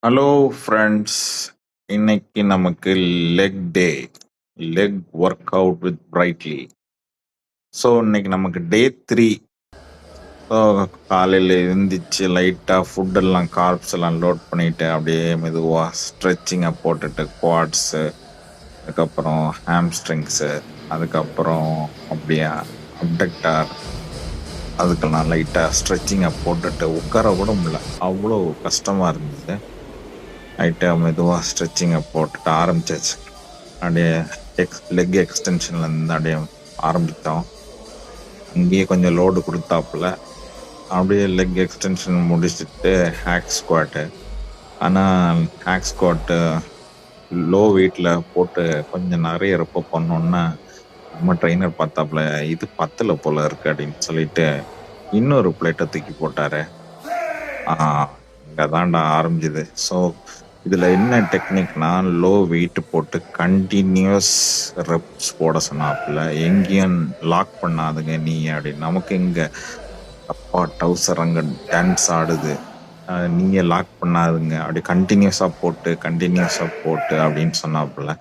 Hello friends, இன்னைக்கு நமக்கு leg day, leg work out with brightly. So இன்னைக்கு நமக்கு டே 3. ஸோ காலையில் எழுந்திரிச்சு லைட்டாக ஃபுட்டெல்லாம் கார்ப்ஸ் எல்லாம் லோட் பண்ணிட்டு அப்படியே மெதுவாக ஸ்ட்ரெச்சிங்கை போட்டுட்டு குவாட்ஸு, அதுக்கப்புறம் ஹாம்ஸ்ட்ரிங்ஸு, அதுக்கப்புறம் அப்படியே அப்டக்டார், அதுக்கெல்லாம் லைட்டாக ஸ்ட்ரெச்சிங்கை போட்டுட்டு உட்கார கூட முடியல, அவ்வளோ கஷ்டமாக இருந்தது. லைட்டாக மெதுவாக ஸ்ட்ரெச்சிங்கை போட்டுட்டு ஆரம்பிச்சாச்சு. அப்படியே லெக் எக்ஸ்டென்ஷன்லேருந்து அப்படியே ஆரம்பித்தோம். அங்கேயே கொஞ்சம் லோடு கொடுத்தாப்புல அப்படியே லெக் எக்ஸ்டென்ஷன் முடிச்சுட்டு ஹேக் ஸ்குவாட்டு. ஆனால் ஹேக் ஸ்குவாட்டு லோ வெயிட்டில் போட்டு கொஞ்சம் நிறைய இருப்ப பண்ணோன்னா நம்ம ட்ரைனர் பார்த்தாப்புல இது பத்தில் போல இருக்கு அப்படின்னு சொல்லிட்டு இன்னொரு பிளேட்டை தூக்கி போட்டாரு. இங்கே தான்டா ஆரம்பிச்சுது. ஸோ இதில் என்ன டெக்னிக்னா, லோ வெயிட் போட்டு கண்டினியூஸ் ரெப்ஸ் போட சொன்னாப்புல. எங்கேயும் லாக் பண்ணாதுங்க நீ அப்படின்னு. நமக்கு இங்கே அப்பா டவுசர் அங்கே டான்ஸ் ஆடுது, நீங்கள் லாக் பண்ணாதுங்க அப்படி கண்டினியூஸாக போட்டு அப்படின்னு சொன்னாப்புல.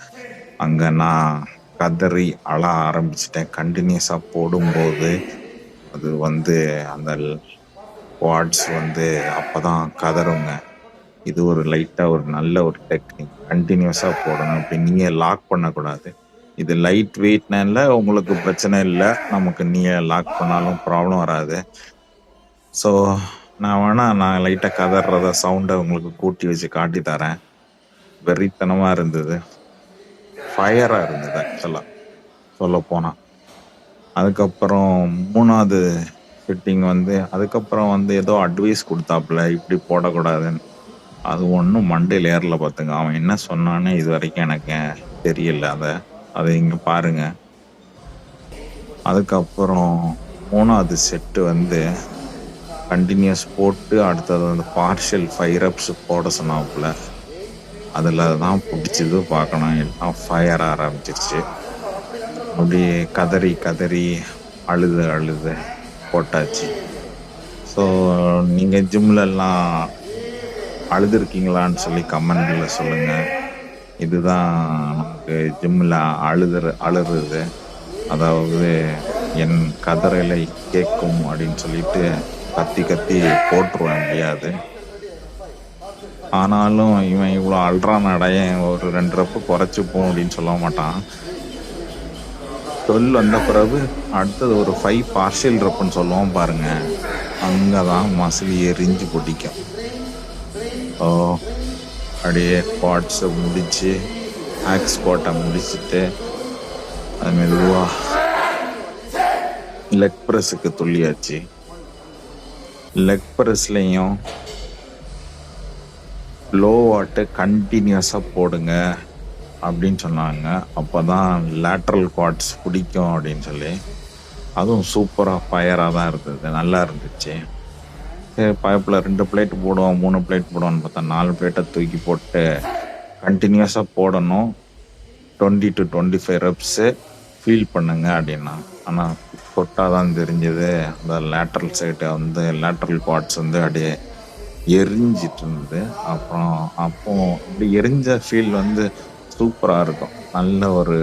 அங்கே நான் கதறி அழ ஆரம்பிச்சிட்டேன். கண்டினியூஸாக போடும்போது அது அந்த குவாட்ஸ் அப்போதான் கதறுங்க. இது ஒரு லைட்டாக ஒரு நல்ல ஒரு டெக்னிக். கண்டினியூஸாக போடணும், அப்படி நீங்கள் லாக் பண்ணக்கூடாது. இது லைட் வெயிட்னால உங்களுக்கு பிரச்சனை இல்லை, நமக்கு நீங்கள் லாக் பண்ணாலும் ப்ராப்ளம் வராது. ஸோ நான் லைட்டாக கதறத சவுண்டை உங்களுக்கு கூட்டி வச்சு காட்டி தரேன். வெறித்தனமாக இருந்தது, ஃபயராக இருந்தது ஆக்சுவலாக சொல்ல போனால். அதுக்கப்புறம் 3வது ஃபிட்டிங் அதுக்கப்புறம் ஏதோ அட்வைஸ் கொடுத்தாப்புல இப்படி போடக்கூடாதுன்னு. அது ஒன்றும் மண்டையில் ஏறல பார்த்துங்க. அவன் என்ன சொன்னான்னு இது வரைக்கும் எனக்கு தெரியல. அதை இங்கே பாருங்க. அதுக்கப்புறம் 3வது செட்டு கண்டினியூஸ் போட்டு அடுத்தது பார்ஷியல் 5 reps போட சொன்னாப்புல. அதில் தான் பிடிச்சது பார்க்கணும், எல்லாம் ஃபயர் ஆரம்பிச்சிருச்சு. அப்படியே கதறி கதறி அழுது போட்டாச்சு. ஸோ நீங்கள் ஜிம்லெல்லாம் அழுதுருக்கீங்களான்னு சொல்லி கமெண்டில் சொல்லுங்கள். இதுதான் நமக்கு ஜிம்மில் அழுறது, அதாவது என் கதறலை கேட்கும் அப்படின்னு சொல்லிட்டு கத்தி கத்தி போட்டுருவேன் முடியாது. ஆனாலும் இவன் இவ்வளோ அல்றான் அடையன், ஒரு 2 ரெப்பு குறைச்சிப்போம் அப்படின்னு சொல்ல மாட்டான். 12 வந்த பிறகு அடுத்தது ஒரு 5 பார்ஷியல் ரெப்புன்னு சொல்லுவோம் பாருங்க, அங்கே தான் மசில் எரிஞ்சு பிடிக்கும். ஸோ அப்படியே குவாட்ஸை முடித்து ஹேக் ஸ்குவாட்டை முடிச்சுட்டு அது மெதுவாக லெக் ப்ரெஸ்ஸுக்கு துள்ளியாச்சு. லெக் ப்ரெஸ்லையும் லோ வாட்டு கண்டினியூஸாக போடுங்க அப்படின்னு சொன்னாங்க. அப்போ தான் லேட்ரல் குவாட்ஸ் பிடிக்கும் அப்படின்னு சொல்லி. அதுவும் சூப்பராக ஃபயராக தான் இருந்தது, நல்லா இருந்துச்சு. சரி, பைப்பில் 2 பிளேட் போடுவோம் 3 பிளேட் போடுவோன்னு பார்த்தா 4 பிளேட்டை தூக்கி போட்டு கண்டினியூஸாக போடணும். 20 to 25 reps ஃபீல் பண்ணுங்க அப்படின்னா. ஆனால் தொட்டால் தான் தெரிஞ்சது, அந்த லேட்ரல் சைடு லேட்ரல் குவாட்ஸ் அப்படியே எரிஞ்சிட்டு இருந்தது. அப்போ இப்படி எரிஞ்ச ஃபீல் சூப்பராக இருக்கும், நல்ல ஒரு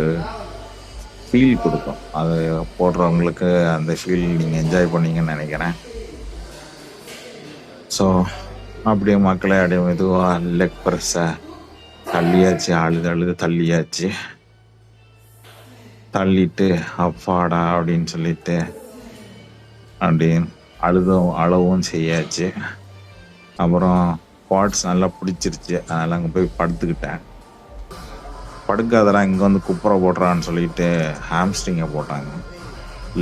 ஃபீல் கொடுக்கும். அது போடுறவங்களுக்கு அந்த ஃபீல் நீங்கள் என்ஜாய் பண்ணீங்கன்னு நினைக்கிறேன். ஸோ அப்படியே மக்களே அப்படியே மெதுவாக லெக் ப்ரெஸ்ஸை தள்ளியாச்சு, அழுது தள்ளியாச்சு. தள்ளிட்டு அப்பாடா அப்படின்னு சொல்லிட்டு அப்படியே அழவும் செய்யாச்சு. அப்புறம் குவாட்ஸ் நல்லா பிடிச்சிருச்சு, அதனால் அங்கே போய் படுத்துக்கிட்டேன். படுக்காதெல்லாம் இங்கே குப்புரை போடுறான்னு சொல்லிட்டு ஹாம்ஸ்ட்ரிங்கை போட்டாங்க.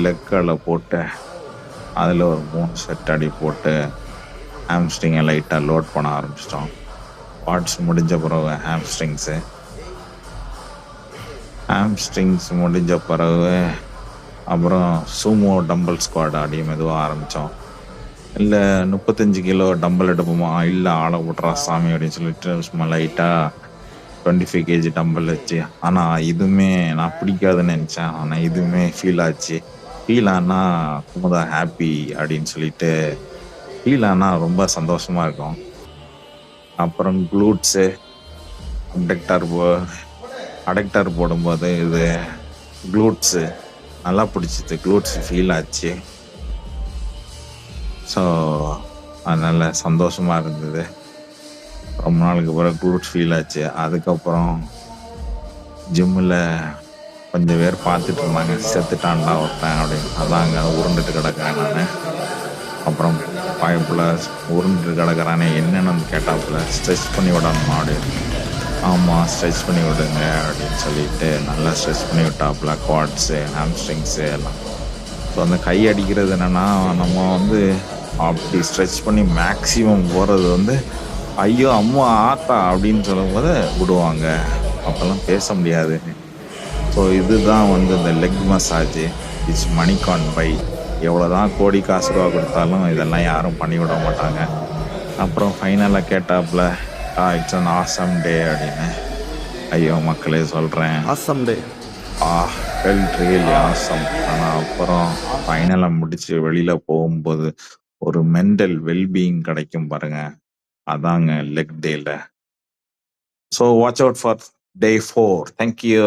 லெக்கில் போட்டு அதில் ஒரு 3 செட் அடி போட்டு ஹாம்ஸ்ட்ரிங்கை லைட்டாக லோட் பண்ண ஆரம்பிச்சிட்டோம். குவாட்ஸ் முடிஞ்ச பிறகு ஹாம்ஸ்ட்ரிங்ஸ் முடிஞ்ச பிறகு அப்புறம் சூமோ டம்பிள் ஸ்குவாட் ஆடி மெதுவாக ஆரம்பித்தோம். இல்லை 35 கிலோ டம்பிள் எடுப்போமா, இல்லை ஆளை விட்றா சாமி அப்படின்னு சொல்லிட்டு சும்மா லைட்டாக 25 kg டம்பிள் வச்சு. ஆனால் இதுவுமே நான் பிடிக்காதுன்னு நினச்சேன், ஆனால் இதுவுமே ஃபீல் ஆச்சு. ஃபீல் ஆனால் குமுதா ஹாப்பி அப்படின்னு சொல்லிட்டு ஃபீல் ஆனால் ரொம்ப சந்தோஷமாக இருக்கும். அப்புறம் குளூட்ஸு அடக்டர் போடும்போது இது குளூட்ஸு நல்லா பிடிச்சிது. குளூட்ஸ் ஃபீல் ஆச்சு. ஸோ அதனால சந்தோஷமா இருந்தது. ரொம்ப நாளுக்கு பிறகு குளூட்ஸ் ஃபீல் ஆச்சு. அதுக்கப்புறம் ஜிம்மில் கொஞ்சம் பேர் பார்த்துட்டு இருந்தாங்க, செத்துட்டான்டா ஒருத்தன் அப்படின்னு. அதாங்க உருண்டுட்டு கிடக்கிறேன் நான். அப்புறம் பாய்ப்புல உருண்டுட்டு கிடக்கிறானே என்னென்னு வந்து கேட்டாப்புல, ஸ்ட்ரெச் பண்ணி விடணுமா அப்படின்னு. ஆமாம், ஸ்ட்ரெச் பண்ணி விடுங்க அப்படின்னு சொல்லிட்டு நல்லா ஸ்ட்ரெச் பண்ணி விட்டாப்புல, குவாட்ஸு ஹாம்ஸ்ட்ரிங்ஸு எல்லாம். ஸோ அந்த கை அடிக்கிறது என்னென்னா, நம்ம வந்து அப்படி ஸ்ட்ரெச் பண்ணி மேக்ஸிமம் போகிறது வந்து ஐயோ அம்மா ஆத்தா அப்படின்னு சொல்லும்போது விடுவாங்க, அப்போல்லாம் பேச முடியாது. ஸோ இதுதான் வந்து இந்த leg massage. It's money can buy. எவ்வளோ தான் கோடி காசு ரூபா கொடுத்தாலும் இதெல்லாம் யாரும் பண்ணிவிட மாட்டாங்க. அப்புறம் ஃபைனலாக கேட்டாப்புல இட்ஸ் அன் ஆசம் டே அப்படின்னு. ஐயோ மக்களே சொல்கிறேன், awesome day. Felt really awesome. ஆனால் அப்புறம் ஃபைனலாக முடிச்சு வெளியில் போகும்போது ஒரு மென்டல் வெல்பீயிங் கிடைக்கும் பாருங்க, அதாங்க லெக் டேல. So watch out for day 4. Thank you.